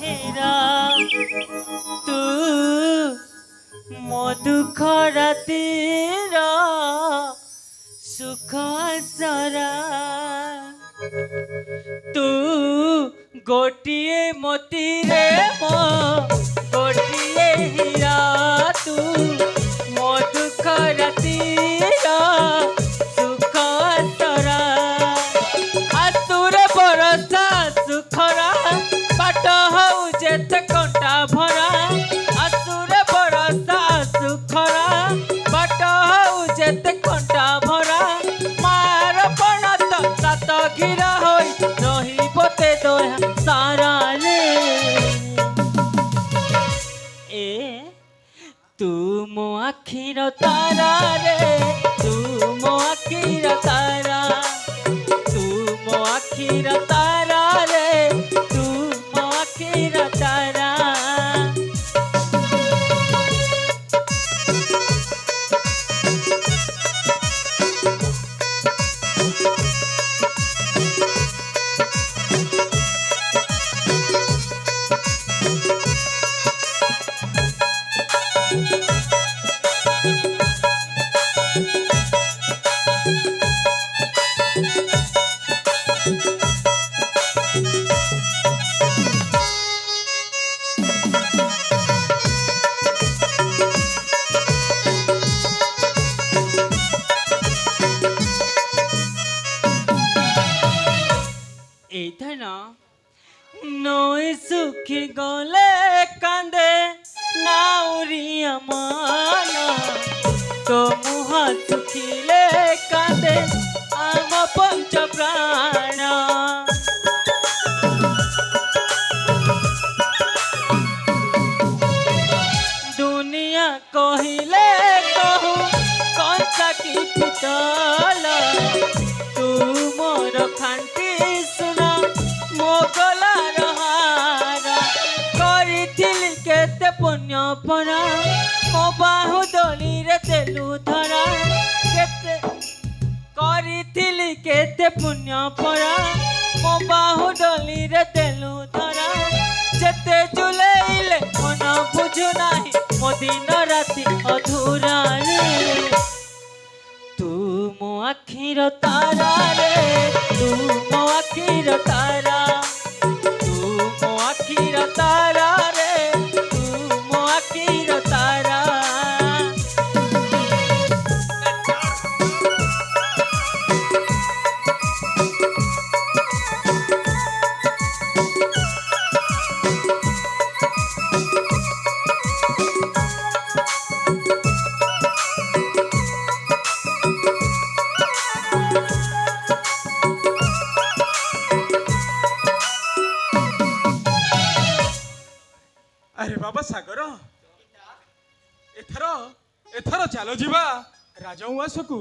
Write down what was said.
हेरा तू ମୋ ଦୁଃଖ ରାତିର ସୁଖ ସରା ତୁ ଗୋଟିଏ ମୋତିରେ ମୋ ଗୋଟିଏ ହୀରା ତୁ ମୋ ଦୁଃଖ ରାତିର ସୁଖ ସରା ଆସୁରେ ବରସା ସୁଖରା ବାଟ ହଉ ଯେତେ କଣ୍ଟା ଭରା ଆସୁରେ ବରସା ସୁଖରା ବାଟ ହଉ ଯେତେ କଣ୍ଟା ଭରା ମାର ପଣତ ସାତ ଘିରା ହୋଇ ରହିବ ତେ ଦୟା ସାରାରେ ଏ ତୁ ମୋ ଆଖିର ତାରାରେ ତୁ ମୋ ଆଖିର ତାରା ତୁ ମୋ ଆଖିର ତାରାରେ ତୁ ମୋ ଆଖିର ତାରା নই সুখী গলে কান্দে নাউরিয়া মান তো মুহ সুখিলে কান্দে আম পঞ্চ প্রাণ দুনিয়া কহিলে কহু কঞ্চা কি পিতল তু মোর খান্তি সুনা মোগলার হারা করিথিলি কেতে পুণ্য পরা মো বাহু দলিরে তেলু ধরা কেতে করিথিলি কেতে পুণ্য পরা মো বাহু দলিরে তেলু ধরা যেতে জুলেইলে মন বুঝু নাহি মো দিন রাতি অধুরা রে তু মো আখির তারা রে তু মো আখির তারা তু মো আখির তারা রে তু মো আখির তারা अरे बाबा सागर एथर एथर चलो जीवा राजउवासकू